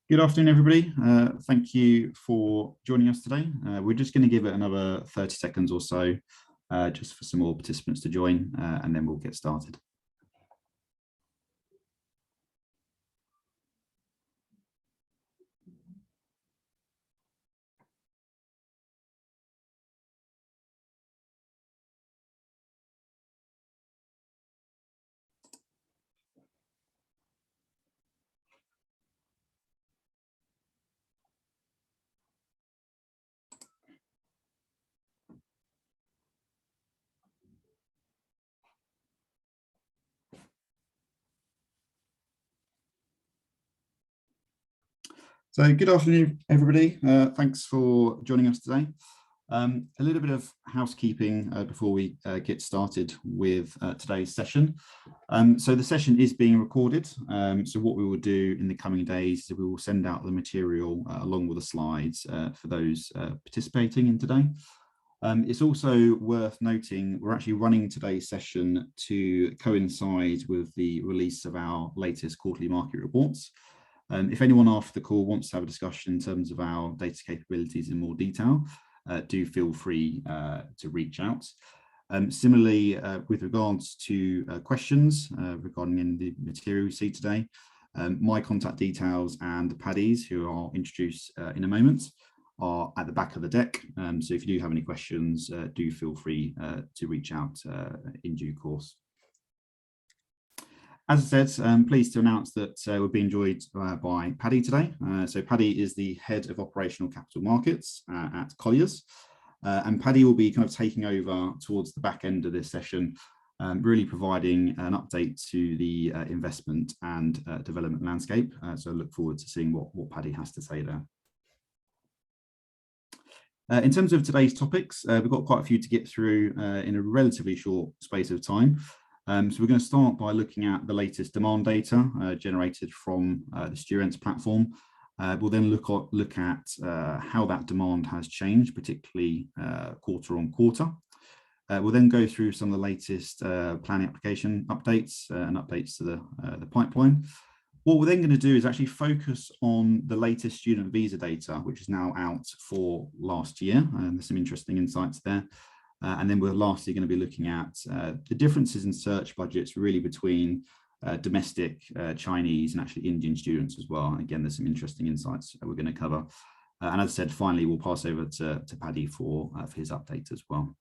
Good afternoon, everybody. Thank you for joining us today. We're just going to give it another 30 seconds or so, just for some more participants to join, and then we'll get started. So good afternoon, everybody. Thanks for joining us today. A little bit of housekeeping before we get started with today's session. So the session is being recorded. So what we will do in the coming days is we will send out the material along with the slides for those participating in today. It's also worth noting we're actually running today's session to coincide with the release of our latest quarterly market reports. If anyone after the call wants to have a discussion in terms of our data capabilities in more detail, do feel free to reach out. Similarly, with regards to questions regarding any of the material you see today, my contact details and Paddy's, who I'll introduce in a moment, are at the back of the deck. So if you do have any questions, do feel free to reach out in due course. As I said, I'm pleased to announce that we're being joined by Paddy today. So Paddy is the Head of Operational Capital Markets at Colliers. And Paddy will be kind of taking over towards the back end of this session, really providing an update to the investment and development landscape. So I look forward to seeing what Paddy has to say there. In terms of today's topics, we've got quite a few to get through in a relatively short space of time. So we're going to start by looking at the latest demand data generated from the StuRents platform. We'll then look at how that demand has changed, particularly quarter on quarter. We'll then go through some of the latest planning application updates and updates to the pipeline. What we're then going to do is actually focus on the latest student visa data, which is now out for last year. And there's some interesting insights there. And then we're lastly going to be looking at the differences in search budgets really between domestic Chinese and actually Indian students as well. And again, there's some interesting insights we're going to cover. And as I said, finally, we'll pass over to Paddy for his update as well.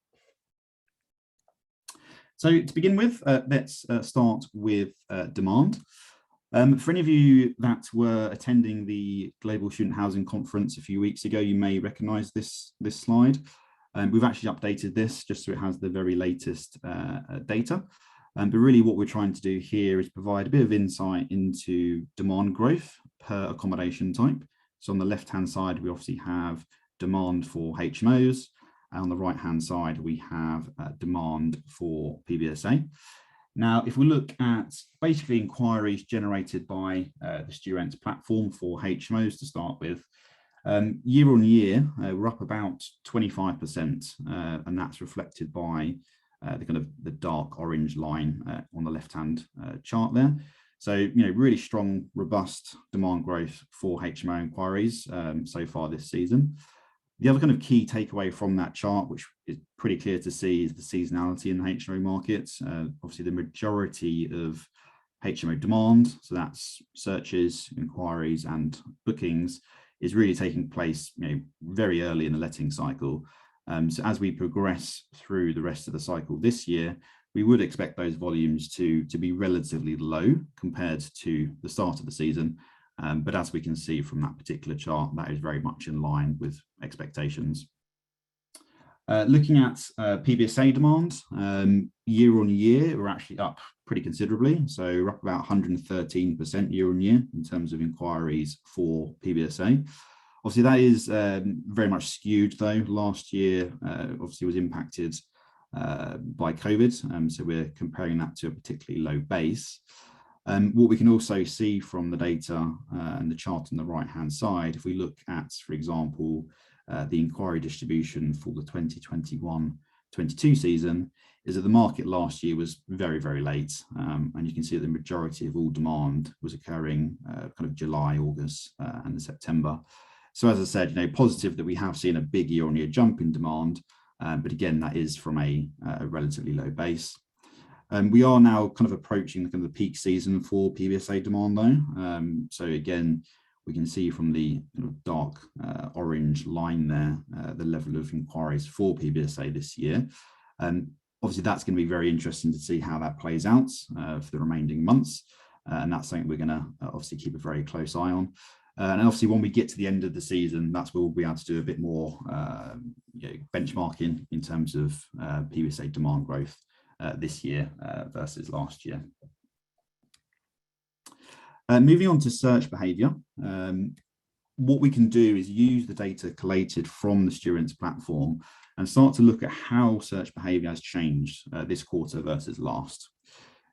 So to begin with, let's start with demand. For any of you that were attending the Global Student Housing Conference a few weeks ago, you may recognize this slide. We've actually updated this just so it has the very latest data. But really what we're trying to do here is provide a bit of insight into demand growth per accommodation type. So on the left-hand side, we obviously have demand for HMOs. And on the right-hand side, we have demand for PBSA. Now, if we look at basically inquiries generated by the StuRents platform for HMOs to start with, year on year, we're up about 25%, and that's reflected by the dark orange line on the left-hand chart there. So, really strong, robust demand growth for HMO inquiries so far this season. The other kind of key takeaway from that chart, which is pretty clear to see, is the seasonality in the HMO markets. Obviously, the majority of HMO demand, so that's searches, inquiries, and bookings, is really taking place very early in the letting cycle. So as we progress through the rest of the cycle this year, we would expect those volumes to be relatively low compared to the start of the season. But as we can see from that particular chart, that is very much in line with expectations. Looking at PBSA demand, year on year, we're actually up pretty considerably. So we're up about 113% year on year in terms of inquiries for PBSA. Obviously, that is very much skewed, though. Last year, obviously, was impacted by COVID. So we're comparing that to a particularly low base. What we can also see from the data and the chart on the right-hand side, if we look at, for example, the inquiry distribution for the 22 season is that the market last year was very, very late. And you can see that the majority of all demand was occurring kind of July, August, and September. So as I said, positive that we have seen a big year-on-year jump in demand, but again, that is from a relatively low base. We are now kind of approaching the kind of the peak season for PBSA demand though. So again, we can see from the kind of dark orange line there, the level of inquiries for PBSA this year. Obviously, that's going to be very interesting to see how that plays out for the remaining months. And that's something we're going to obviously keep a very close eye on. And obviously, when we get to the end of the season, that's where we'll be able to do a bit more benchmarking in terms of PBSA demand growth this year versus last year. Moving on to search behaviour, what we can do is use the data collated from the StuRents platform and start to look at how search behaviour has changed this quarter versus last.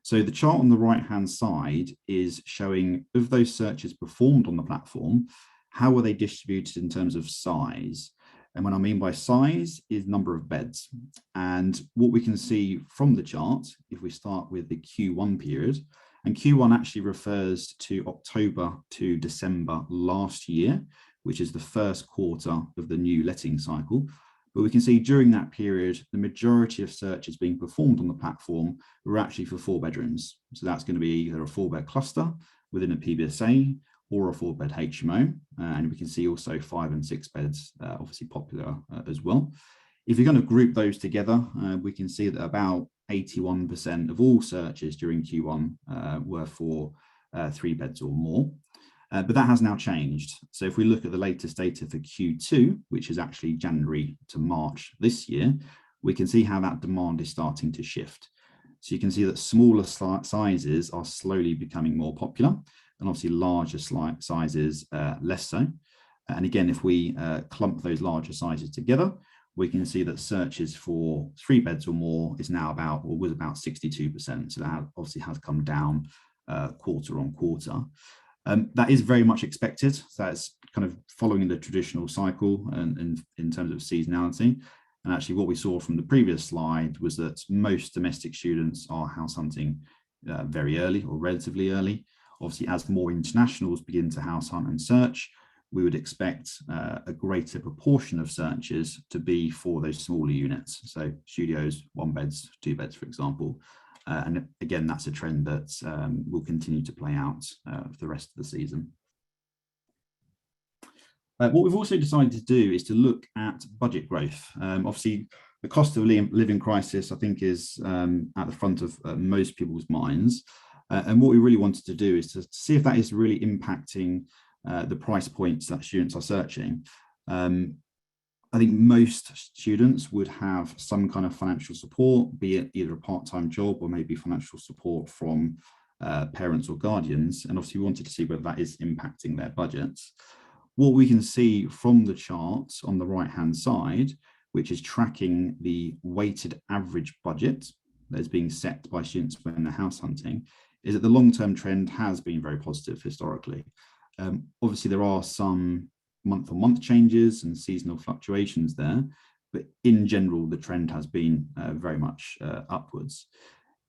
So the chart on the right-hand side is showing of those searches performed on the platform, how are they distributed in terms of size? And what I mean by size is number of beds. And what we can see from the chart, if we start with the Q1 period, and Q1 actually refers to October to December last year, which is the first quarter of the new letting cycle. But we can see during that period, the majority of searches being performed on the platform were actually for 4 bedrooms. So that's going to be either a 4-bed cluster within a PBSA or a 4-bed HMO. And we can see also 5 and 6 beds, obviously popular as well. If you're going to group those together, we can see that about 81% of all searches during Q1 were for 3 beds or more. But that has now changed. So if we look at the latest data for Q2, which is actually January to March this year, we can see how that demand is starting to shift. So you can see that smaller sizes are slowly becoming more popular, and obviously larger sizes less so. And again, if we clump those larger sizes together, we can see that searches for 3 beds or more is now about, or was about 62%. So that obviously has come down quarter on quarter. That is very much expected. So that's kind of following the traditional cycle and in terms of seasonality. And actually what we saw from the previous slide was that most domestic students are house hunting very early or relatively early. Obviously, as more internationals begin to house hunt and search, we would expect a greater proportion of searches to be for those smaller units. So studios, 1 beds, 2 beds, for example. And again, that's a trend that will continue to play out for the rest of the season. What we've also decided to do is to look at budget growth. Obviously, the cost of living crisis, I think, is at the front of most people's minds. And what we really wanted to do is to see if that is really impacting the price points that students are searching. I think most students would have some kind of financial support, be it either a part-time job or maybe financial support from parents or guardians. And obviously we wanted to see whether that is impacting their budgets. What we can see from the chart on the right-hand side, which is tracking the weighted average budget that is being set by students when they're house hunting, is that the long-term trend has been very positive historically. Obviously, there are some month-on-month changes and seasonal fluctuations there, but in general, the trend has been very much upwards.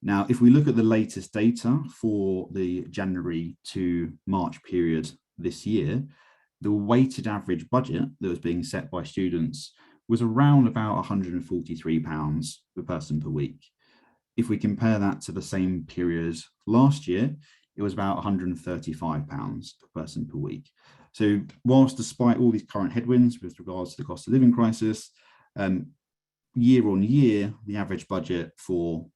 Now, if we look at the latest data for the January to March period this year, the weighted average budget that was being set by students was around about £143 per person per week. If we compare that to the same period last year, it was about £135 per person per week. So whilst despite all these current headwinds with regards to the cost of living crisis, year on year, the average budget for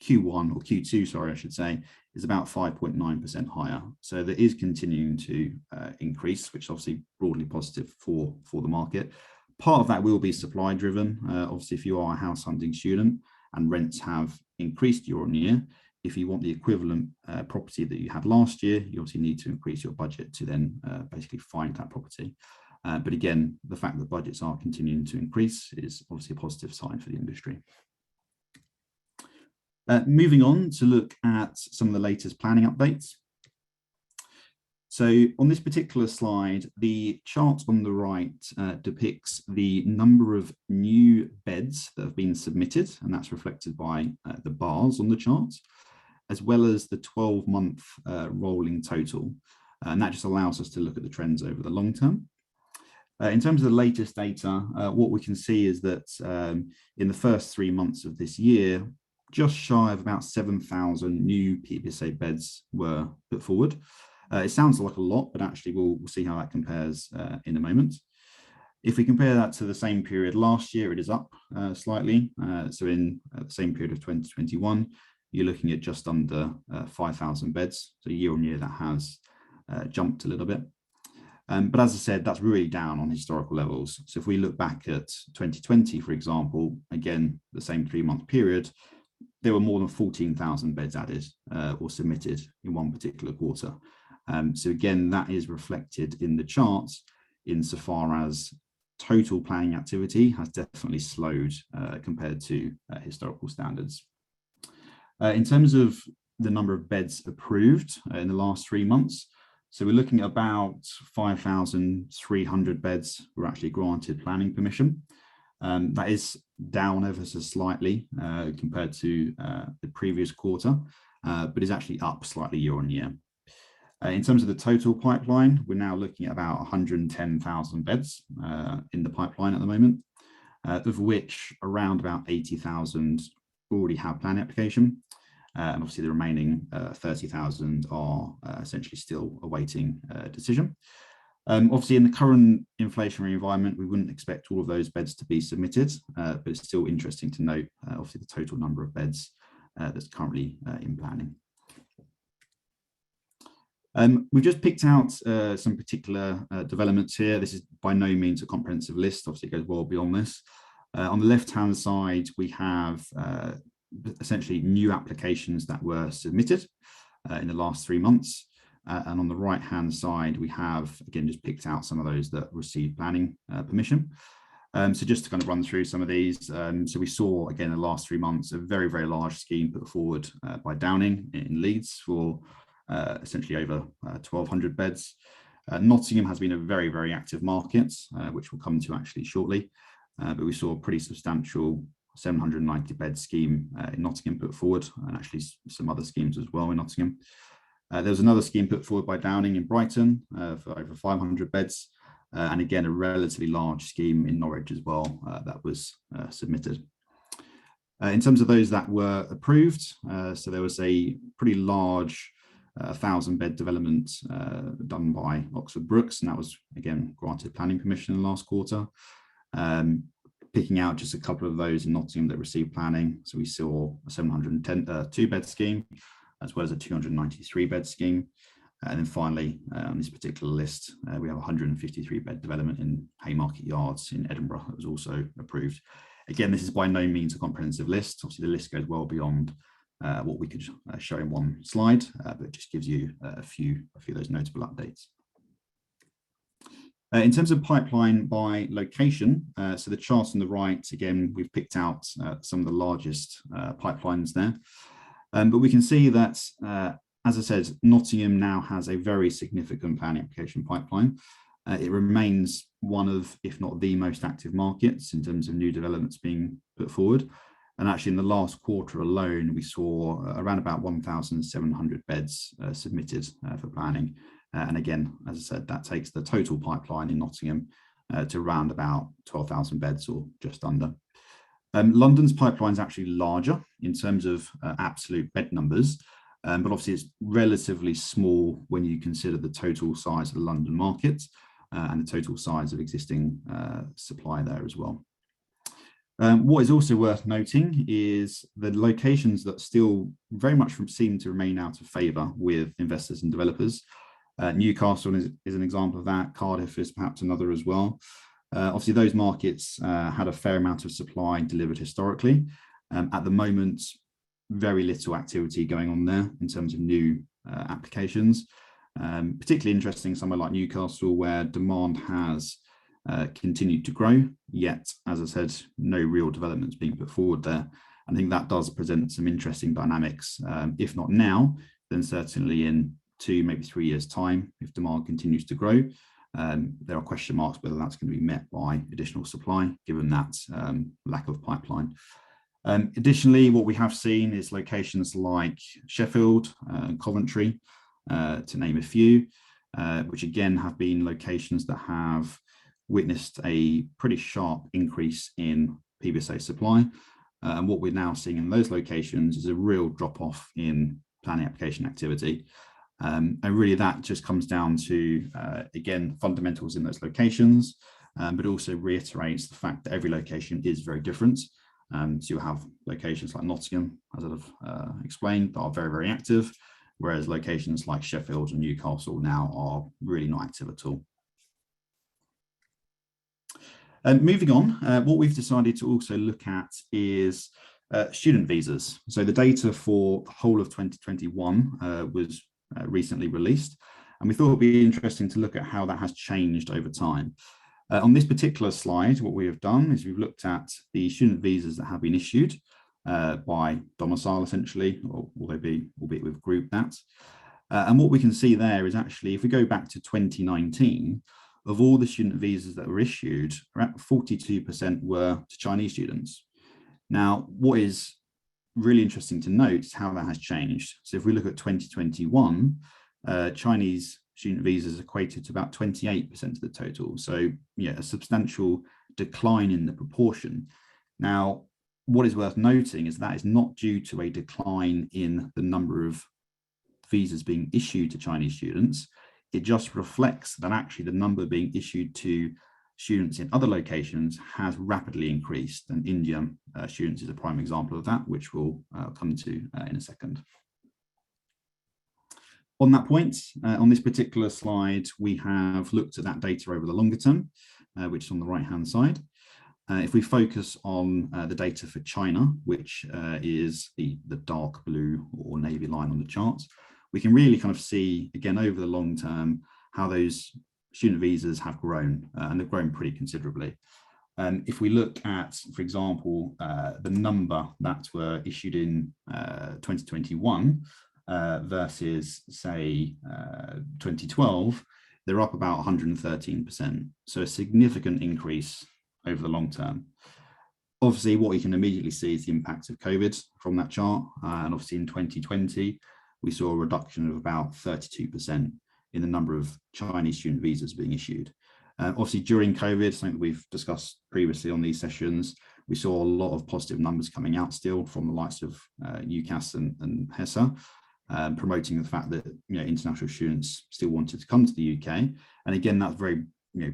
Q1 or Q2, sorry, I should say, is about 5.9% higher. So there is continuing to increase, which is obviously broadly positive for the market. Part of that will be supply driven. Obviously, if you are a house hunting student and rents have increased year on year, if you want the equivalent property that you had last year, you obviously need to increase your budget to then basically find that property. But again, the fact that budgets are continuing to increase is obviously a positive sign for the industry. Moving on to look at some of the latest planning updates. So on this particular slide, the chart on the right depicts the number of new beds that have been submitted, and that's reflected by the bars on the chart, as well as the 12-month rolling total. And that just allows us to look at the trends over the long term. In terms of the latest data, what we can see is that in the first 3 months of this year, just shy of about 7,000 new PBSA beds were put forward. It sounds like a lot, but actually we'll see how that compares in a moment. If we compare that to the same period last year, it is up slightly. So in the same period of 2021, you're looking at just under 5,000 beds. So year on year, that has jumped a little bit. But as I said, that's really down on historical levels. So if we look back at 2020, for example, again, the same 3-month period, there were more than 14,000 beds added or submitted in one particular quarter. So again, that is reflected in the charts insofar as total planning activity has definitely slowed compared to historical standards. In terms of the number of beds approved in the last 3 months, so we're looking at about 5,300 beds were actually granted planning permission. That is down ever so slightly compared to the previous quarter, but is actually up slightly year on year. In terms of the total pipeline, we're now looking at about 110,000 beds in the pipeline at the moment, of which around about 80,000 already have planning application. And obviously the remaining 30,000 are essentially still awaiting a decision. Obviously in the current inflationary environment, we wouldn't expect all of those beds to be submitted, but it's still interesting to note obviously the total number of beds that's currently in planning. We've just picked out some particular developments here. This is by no means a comprehensive list. Obviously, it goes well beyond this. On the left-hand side, we have essentially new applications that were submitted in the last 3 months. And on the right-hand side, we have, again, just picked out some of those that received planning permission. So just to kind of run through some of these. So we saw, again, in the last 3 months, a very, very large scheme put forward by Downing in Leeds for essentially over 1,200 beds. Nottingham has been a very, very active market, which we'll come to actually shortly. But we saw a pretty substantial 790 bed scheme in Nottingham put forward, and actually some other schemes as well in Nottingham. There was another scheme put forward by Downing in Brighton for over 500 beds. And again, a relatively large scheme in Norwich as well that was submitted. In terms of those that were approved, so there was a pretty large 1,000-bed development done by Oxford Brookes, and that was, again, granted planning permission in the last quarter. Picking out just a couple of those in Nottingham that received planning. So we saw a 702-bed scheme, as well as a 293-bed scheme. And then finally, on this particular list, we have a 153-bed development in Haymarket Yards in Edinburgh that was also approved. Again, this is by no means a comprehensive list. Obviously, the list goes well beyond what we could show in one slide, but it just gives you a few of those notable updates. In terms of pipeline by location, so the chart on the right, again, we've picked out some of the largest pipelines there. But we can see that, as I said, Nottingham now has a very significant planning application pipeline. It remains one of, if not the most active markets in terms of new developments being put forward. And actually in the last quarter alone, we saw around about 1,700 beds submitted for planning. And again, as I said, that takes the total pipeline in Nottingham to around about 12,000 beds or just under. London's pipeline is actually larger in terms of absolute bed numbers, but obviously it's relatively small when you consider the total size of the London market and the total size of existing supply there as well. What is also worth noting is the locations that still very much seem to remain out of favour with investors and developers. Newcastle is an example of that. Cardiff is perhaps another as well. Obviously, those markets had a fair amount of supply delivered historically. At the moment, very little activity going on there in terms of new applications. Particularly interesting somewhere like Newcastle, where demand has continued to grow, yet, as I said, no real developments being put forward there. I think that does present some interesting dynamics, if not now, then certainly in 2, maybe 3 years' time, if demand continues to grow, there are question marks whether that's going to be met by additional supply, given that lack of pipeline. Additionally, what we have seen is locations like Sheffield and Coventry, to name a few, which again have been locations that have witnessed a pretty sharp increase in PBSA supply. And what we're now seeing in those locations is a real drop-off in planning application activity. And really that just comes down to, again, fundamentals in those locations, but also reiterates the fact that every location is very different. So you'll have locations like Nottingham, as I've explained, that are very, very active, whereas locations like Sheffield and Newcastle now are really not active at all. Moving on, what we've decided to also look at is student visas. So the data for the whole of 2021 was recently released, and we thought it would be interesting to look at how that has changed over time. On this particular slide, what we have done is we've looked at the student visas that have been issued by domicile, essentially, or albeit we've grouped that. And what we can see there is actually, if we go back to 2019, of all the student visas that were issued, around 42% were to Chinese students. Now, what is really interesting to note is how that has changed. So if we look at 2021, Chinese student visas equated to about 28% of the total. So yeah, a substantial decline in the proportion. Now, what is worth noting is that is not due to a decline in the number of visas being issued to Chinese students. It just reflects that actually the number being issued to students in other locations has rapidly increased, and Indian students is a prime example of that, which we'll come to in a second. On that point, on this particular slide, we have looked at that data over the longer term, which is on the right-hand side. If we focus on the data for China, which is the dark blue or navy line on the chart, we can really kind of see, again, over the long term, how those student visas have grown, and they've grown pretty considerably. If we look at, for example, the number that were issued in 2021 versus, say, 2012, they're up about 113%. So a significant increase over the long term. Obviously, what you can immediately see is the impact of COVID from that chart. And obviously in 2020, we saw a reduction of about 32% in the number of Chinese student visas being issued. Obviously, during COVID, something that we've discussed previously on these sessions, we saw a lot of positive numbers coming out still from the likes of UCAS and HESA, promoting the fact that international students still wanted to come to the UK. And again, that's very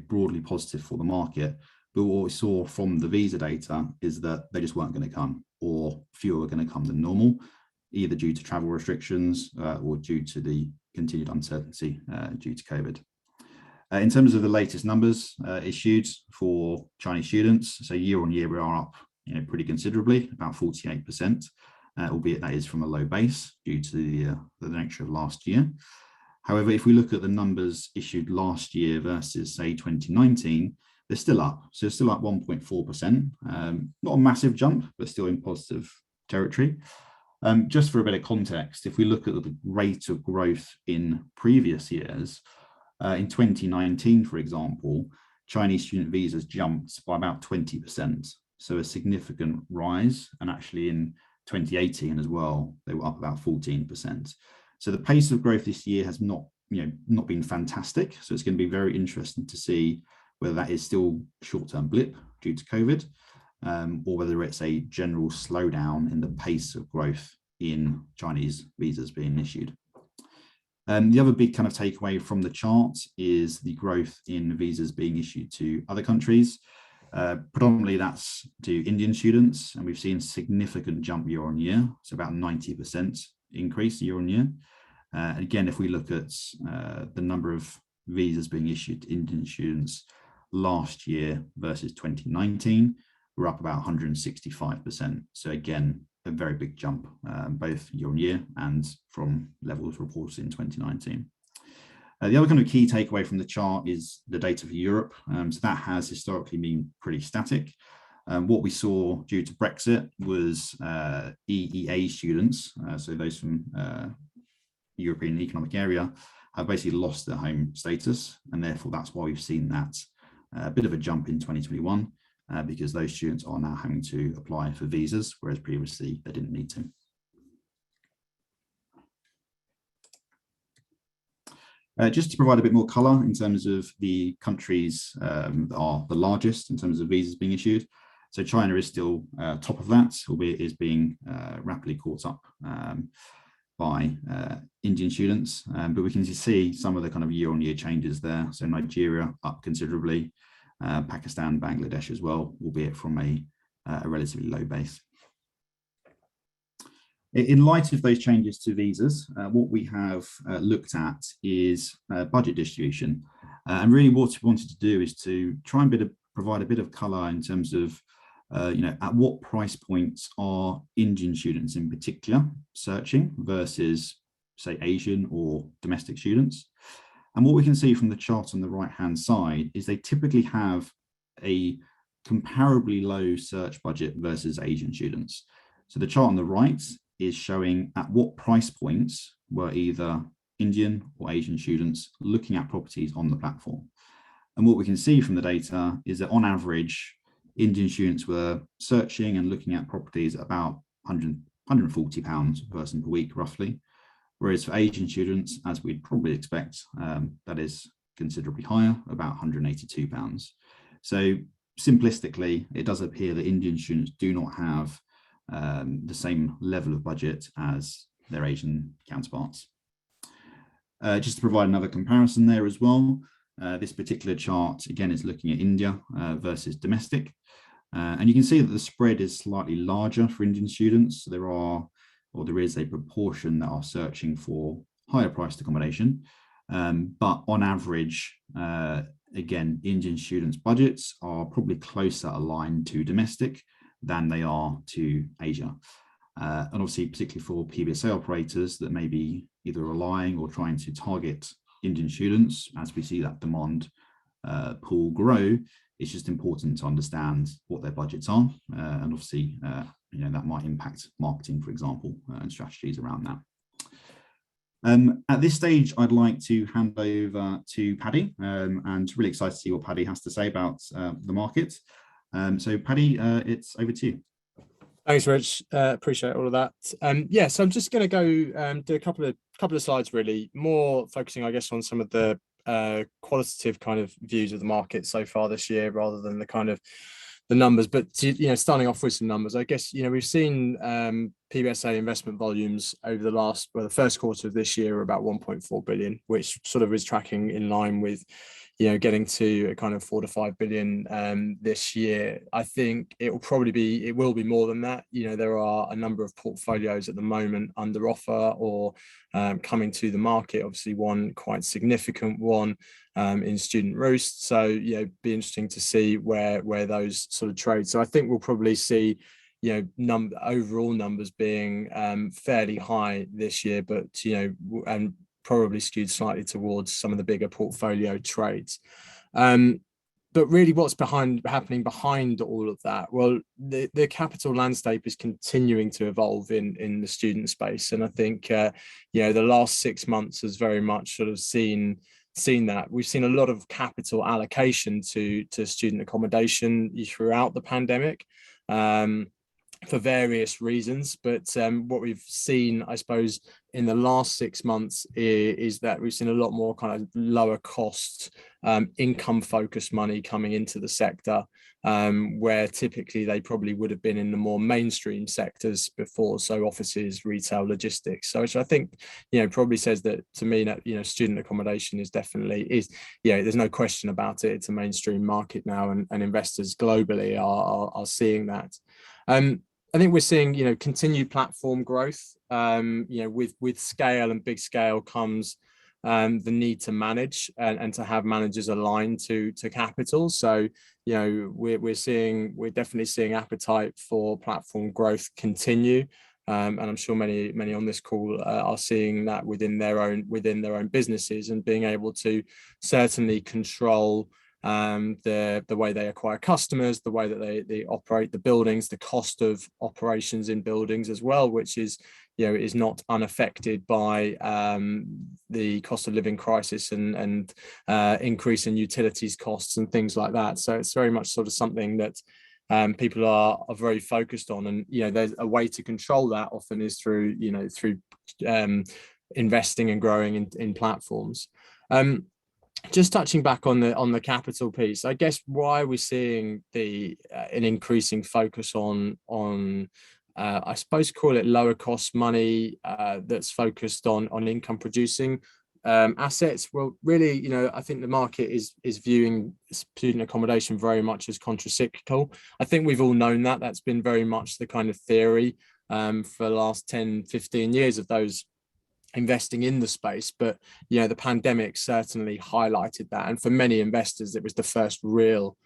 broadly positive for the market. But what we saw from the visa data is that they just weren't going to come, or fewer were going to come than normal, either due to travel restrictions or due to the continued uncertainty due to COVID. In terms of the latest numbers issued for Chinese students, so year on year we are up pretty considerably, about 48%, albeit that is from a low base due to the nature of last year. However, if we look at the numbers issued last year versus, say, 2019, they're still up. So they're still up 1.4%. Not a massive jump, but still in positive territory. Just for a bit of context, if we look at the rate of growth in previous years, in 2019, for example, Chinese student visas jumped by about 20%. So a significant rise. And actually in 2018 as well, they were up about 14%. So the pace of growth this year has not been fantastic. So it's going to be very interesting to see whether that is still a short-term blip due to COVID, or whether it's a general slowdown in the pace of growth in Chinese visas being issued. The other big kind of takeaway from the chart is the growth in visas being issued to other countries. Predominantly that's to Indian students, and we've seen a significant jump year on year. It's about 90% increase year on year. Again, if we look at the number of visas being issued to Indian students last year versus 2019, we're up about 165%. So again, a very big jump, both year on year and from levels reported in 2019. The other kind of key takeaway from the chart is the data for Europe. So that has historically been pretty static. What we saw due to Brexit was EEA students, so those from European Economic Area have basically lost their home status, and therefore that's why we've seen that bit of a jump in 2021, because those students are now having to apply for visas, whereas previously they didn't need to. Just to provide a bit more colour in terms of the countries that are the largest in terms of visas being issued. So China is still top of that, albeit is being rapidly caught up by Indian students. But we can see some of the kind of year-on-year changes there. So Nigeria up considerably, Pakistan, Bangladesh as well, albeit from a relatively low base. In light of those changes to visas, what we have looked at is budget distribution. And really what we wanted to do is to try and provide a bit of colour in terms of at what price points are Indian students in particular searching versus, say, Asian or domestic students. And what we can see from the chart on the right-hand side is they typically have a comparably low search budget versus Asian students. So the chart on the right is showing at what price points were either Indian or Asian students looking at properties on the platform. And what we can see from the data is that on average, Indian students were searching and looking at properties at about £140 per person per week, roughly. Whereas for Asian students, as we'd probably expect, that is considerably higher, about £182. So simplistically, it does appear that Indian students do not have the same level of budget as their Asian counterparts. Just to provide another comparison there as well, this particular chart, again, is looking at India versus domestic. And you can see that the spread is slightly larger for Indian students. There is a proportion that are searching for higher priced accommodation. But on average, again, Indian students' budgets are probably closer aligned to domestic than they are to Asia. And obviously, particularly for PBSA operators that may be either relying or trying to target Indian students, as we see that demand pool grow, it's just important to understand what their budgets are. And obviously, that might impact marketing, for example, and strategies around that. At this stage, I'd like to hand over to Paddy, and really excited to see what Paddy has to say about the market. So Paddy, it's over to you. Thanks, Rich. Appreciate all of that. So I'm just going to go do a couple of slides, really more focusing, I guess, on some of the qualitative kind of views of the market so far this year, rather than the kind of the numbers. But starting off with some numbers, I guess we've seen PBSA investment volumes over the first quarter of this year are about 1.4 billion, which sort of is tracking in line with getting to a kind of 4 to 5 billion this year. I think it will be more than that. There are a number of portfolios at the moment under offer or coming to the market. Obviously, one quite significant one in Student Roost. So be interesting to see where those sort of trade. So I think we'll probably see overall numbers being fairly high this year, but and probably skewed slightly towards some of the bigger portfolio trades. But really what's happening behind all of that? Well, the capital landscape is continuing to evolve in the student space. And I think, the last 6 months has very much sort of seen that. We've seen a lot of capital allocation to student accommodation throughout the pandemic. For various reasons, but what we've seen, I suppose, in the last 6 months is that we've seen a lot more kind of lower cost, income focused money coming into the sector, where typically they probably would have been in the more mainstream sectors before, so offices, retail, logistics. So which I think probably says that to me that student accommodation is there's no question about it. It's a mainstream market now, and investors globally are seeing that. I think we're seeing, continued platform growth. With scale and big scale comes the need to manage and to have managers aligned to capital. So, we're definitely seeing appetite for platform growth continue. And I'm sure many on this call are seeing that within their own businesses, and being able to certainly control the way they acquire customers, the way that they operate the buildings, the cost of operations in buildings as well, which is is not unaffected by the cost of living crisis and increase in utilities costs and things like that. So it's very much sort of something that people are very focused on, and there's a way to control that often is through investing and growing in platforms. Just touching back on the capital piece, I guess why we're seeing an increasing focus on I suppose call it lower cost money that's focused on income producing assets. Well, really, I think the market is viewing student accommodation very much as contracyclical. I think we've all known that. That's been very much the kind of theory for the last 10, 15 years of those investing in the space. But the pandemic certainly highlighted that, and for many investors it was the first real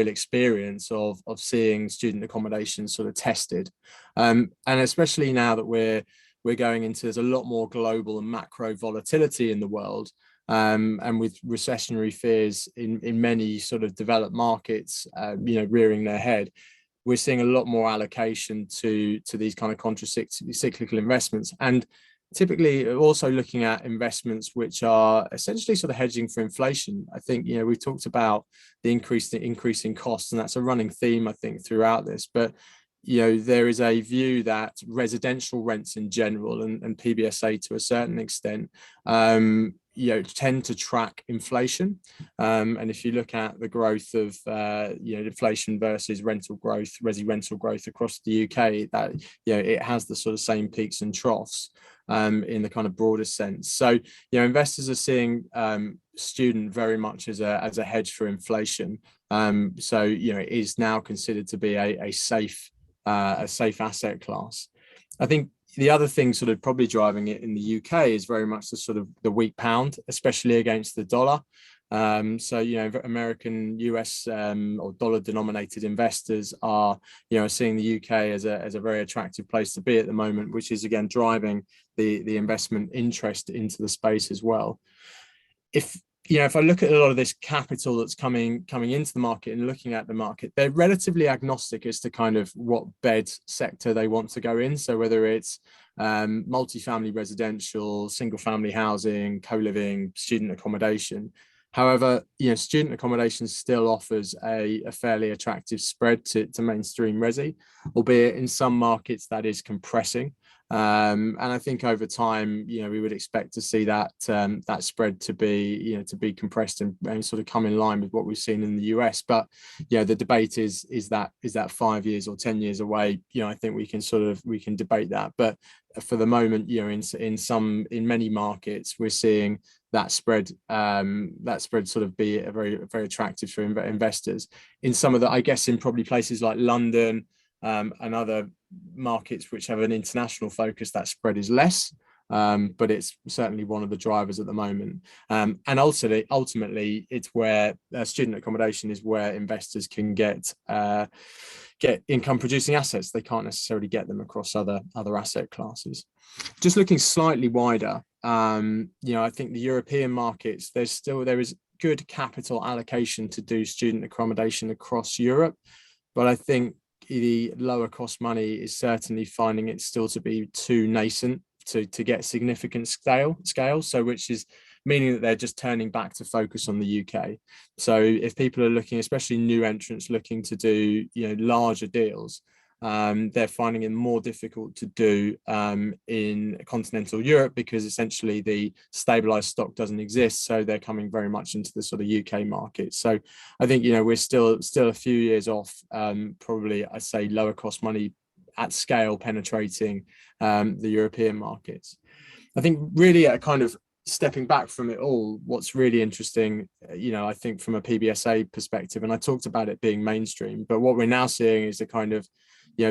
experience of seeing student accommodation sort of tested, and especially now that we're going into, there's a lot more global and macro volatility in the world, and with recessionary fears in many sort of developed markets rearing their head. We're seeing a lot more allocation to these kind of contracyclical investments, and typically also looking at investments which are essentially sort of hedging for inflation. I think we've talked about the increasing costs, and that's a running theme I think throughout this. But there is a view that residential rents in general and PBSA to a certain extent tend to track inflation, and if you look at the growth of inflation versus rental growth, rental growth across the UK, that it has the sort of same peaks and troughs in the kind of broader sense. So investors are seeing student very much as a hedge for inflation. So it is now considered to be a safe asset class. I think the other thing sort of probably driving it in the UK is very much the sort of the weak pound, especially against the dollar. So American, US or dollar denominated investors are seeing the UK as a very attractive place to be at the moment, which is again driving the investment interest into the space as well. If I look at a lot of this capital that's coming into the market and looking at the market, they're relatively agnostic as to kind of what bed sector they want to go in. So whether it's multifamily residential, single family housing, co-living, student accommodation. However, student accommodation still offers a fairly attractive spread to mainstream resi, albeit in some markets that is compressing. And I think over time, we would expect to see that spread to be compressed and sort of come in line with what we've seen in the US. But the debate is that 5 years or 10 years away. I think we can debate that. But for the moment, in many markets, we're seeing that spread sort of be very attractive for investors. In some of the, I guess, in probably places like London and other markets which have an international focus, that spread is less, but it's certainly one of the drivers at the moment. And ultimately, it's where student accommodation is where investors can get income producing assets. They can't necessarily get them across other asset classes. Just looking slightly wider, I think the European markets, there is good capital allocation to do student accommodation across Europe, but I think the lower cost money is certainly finding it still to be too nascent to get significant scale. So which is meaning that they're just turning back to focus on the UK. So if people are looking, especially new entrants looking to do larger deals, they're finding it more difficult to do in continental Europe because essentially the stabilized stock doesn't exist. So they're coming very much into the sort of UK market. So I think, we're still a few years off, probably I'd say lower cost money at scale penetrating the European markets. I think really a kind of stepping back from it all, what's really interesting, I think from a PBSA perspective, and I talked about it being mainstream, but what we're now seeing is a kind of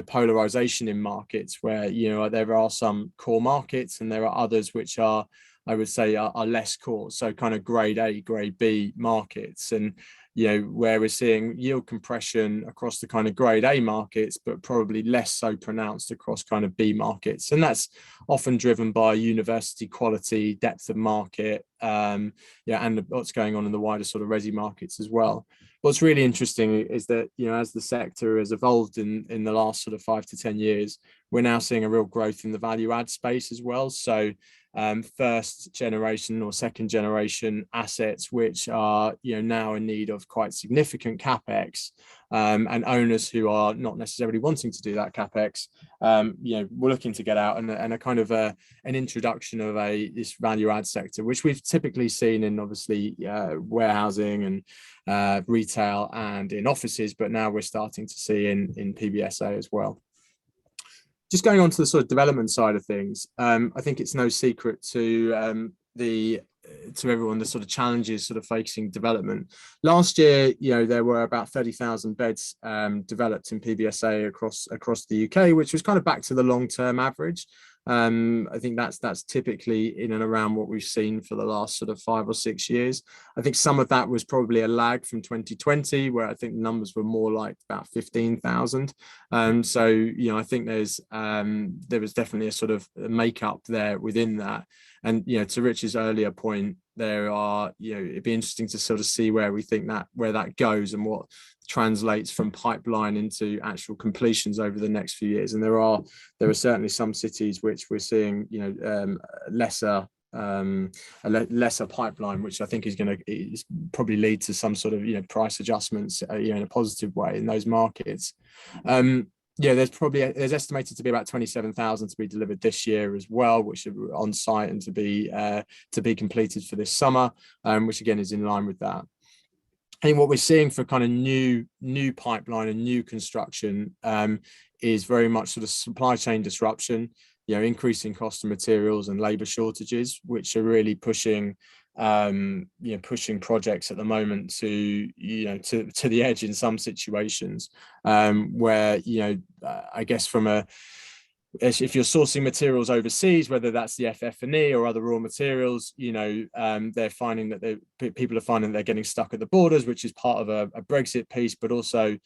polarization in markets where there are some core markets and there are others which are, I would say, are less core, so kind of grade A, grade B markets, and where we're seeing yield compression across the kind of grade A markets, but probably less so pronounced across kind of B markets. And that's often driven by university quality, depth of market, and what's going on in the wider sort of resi markets as well. what's really interesting is that, as the sector has evolved in the last sort of 5 to 10 years, we're now seeing a real growth in the value add space as well. So first generation or second generation assets, which are now in need of quite significant capex, and owners who are not necessarily wanting to do that capex, we're looking to get out, and a kind of an introduction of this value add sector, which we've typically seen in obviously warehousing and retail and in offices, but now we're starting to see in PBSA as well. Just going on to the sort of development side of things, I think it's no secret to everyone the sort of challenges sort of facing development. Last year, there were about 30,000 beds developed in PBSA across the UK, which was kind of back to the long-term average. I think that's typically in and around what we've seen for the last sort of 5 or 6 years. I think some of that was probably a lag from 2020, where I think the numbers were more like about 15,000. So I think there was definitely a sort of makeup there within that. And to Rich's earlier point, there are it'd be interesting to sort of see where that goes and what translates from pipeline into actual completions over the next few years. And there are certainly some cities which we're seeing lesser pipeline, which I think is going to probably lead to some sort of price adjustments in a positive way in those markets. There's estimated to be about 27,000 to be delivered this year as well, which are on site and to be completed for this summer, which again is in line with that. I think what we're seeing for kind of new pipeline and new construction is very much sort of supply chain disruption, increasing cost of materials and labour shortages, which are really pushing projects at the moment to the edge in some situations, where I guess if you're sourcing materials overseas, whether that's the FF&E or other raw materials, they're finding that people are finding they're getting stuck at the borders, which is part of a Brexit piece, but also,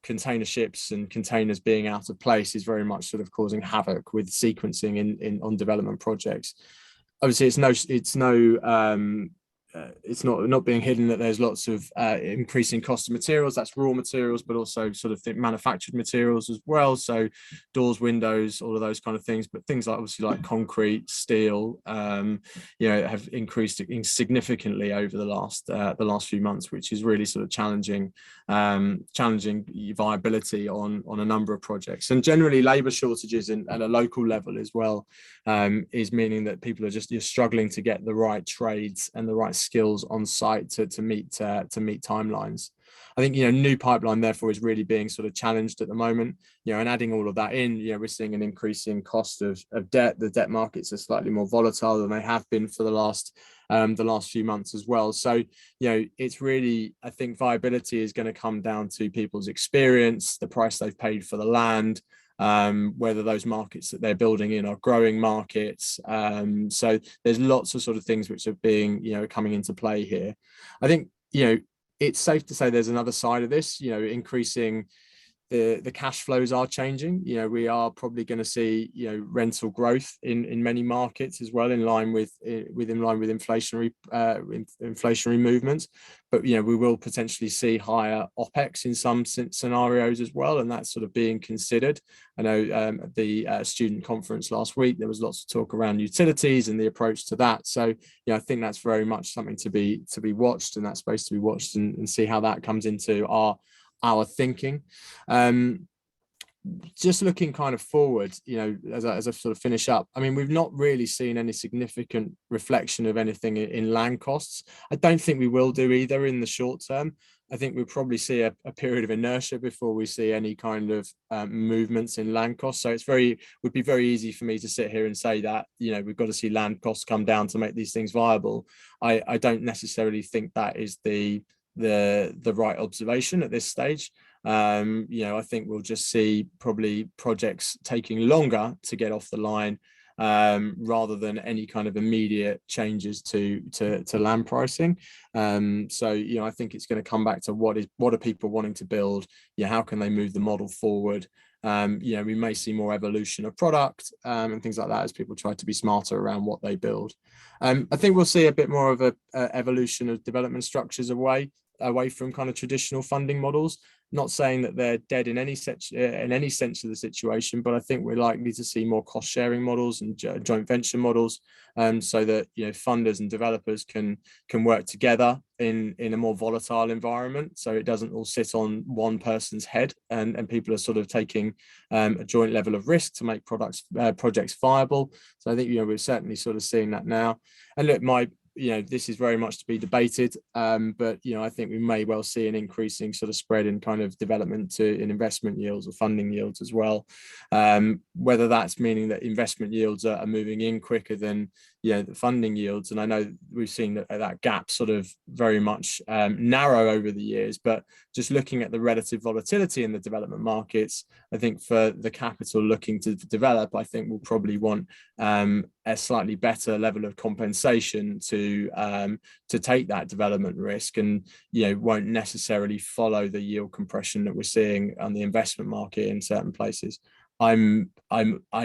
container ships and containers being out of place is very much sort of causing havoc with sequencing on development projects. Obviously, it's not being hidden that there's lots of increasing cost of materials. That's raw materials, but also sort of manufactured materials as well. So doors, windows, all of those kind of things. But things like obviously like concrete, steel, have increased significantly over the last few months, which is really sort of challenging viability on a number of projects. And generally, labour shortages at a local level as well is meaning that people are just struggling to get the right trades and the right skills on site to meet timelines. I think new pipeline therefore is really being sort of challenged at the moment. And adding all of that in, we're seeing an increasing cost of debt. The debt markets are slightly more volatile than they have been for the last few months as well. So it's really, I think viability is going to come down to people's experience, the price they've paid for the land, whether those markets that they're building in are growing markets. So there's lots of sort of things which are being coming into play here. I think it's safe to say there's another side of this, increasing the cash flows are changing. We are probably going to see rental growth in many markets as well, in line with inflationary movements. But we will potentially see higher OPEX in some scenarios as well, and that's sort of being considered. I know at the student conference last week there was lots of talk around utilities and the approach to that. So I think that's very much something to be watched, and that's supposed to be watched and see how that comes into our thinking. Just looking kind of forward, as I sort of finish up, I mean, we've not really seen any significant reflection of anything in land wosts. I don't think we will do either in the short term. I think we'll probably see a period of inertia before we see any kind of movements in land costs. So would be very easy for me to sit here and say that we've got to see land costs come down to make these things viable. I don't necessarily think that is the right observation at this stage. I think we'll just see probably projects taking longer to get off the line, rather than any kind of immediate changes to land pricing. So I think it's going to come back to what are people wanting to build? How can they move the model forward? We may see more evolution of product and things like that as people try to be smarter around what they build. I think we'll see a bit more of a evolution of development structures away away from kind of traditional funding models. Not saying that they're dead in any sense of the situation, but I think we're likely to see more cost sharing models and joint venture models, so that funders and developers can work together in a more volatile environment, so it doesn't all sit on one person's head, and people are sort of taking a joint level of risk to make projects viable. So I think we're certainly sort of seeing that now. And look, this is very much to be debated, but I think we may well see an increasing sort of spread in kind of development in investment yields or funding yields as well. Whether that's meaning that investment yields are moving in quicker than the funding yields, and I know we've seen that gap sort of very much narrow over the years, but just looking at the relative volatility in the development markets, I think for the capital looking to develop, I think we'll probably want a slightly better level of compensation to take that development risk, and won't necessarily follow the yield compression that we're seeing on the investment market in certain places. I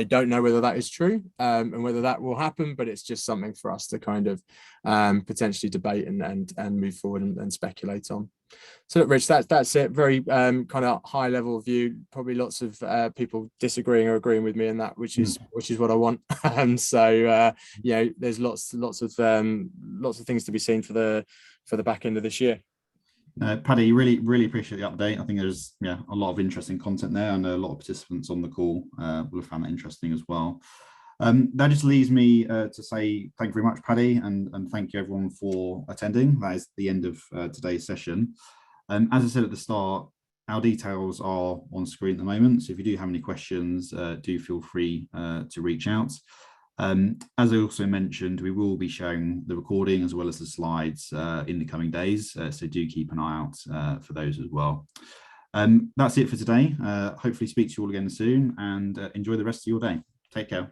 don't know whether that is true, and whether that will happen, but it's just something for us to kind of potentially debate and move forward and speculate on. So look, Rich, that's it. Very kind of high level view. Probably lots of people disagreeing or agreeing with me in that, which is what I want. So there's lots of things to be seen for the back end of this year. Paddy, really appreciate the update. I think there's a lot of interesting content there, and a lot of participants on the call will have found that interesting as well. That just leaves me to say thank you very much, Paddy, and thank you everyone for attending. That is the end of today's session. As I said at the start, our details are on screen at the moment, so if you do have any questions, do feel free to reach out. As I also mentioned, we will be sharing the recording as well as the slides in the coming days, so do keep an eye out for those as well. That's it for today. Hopefully speak to you all again soon, and enjoy the rest of your day. Take care.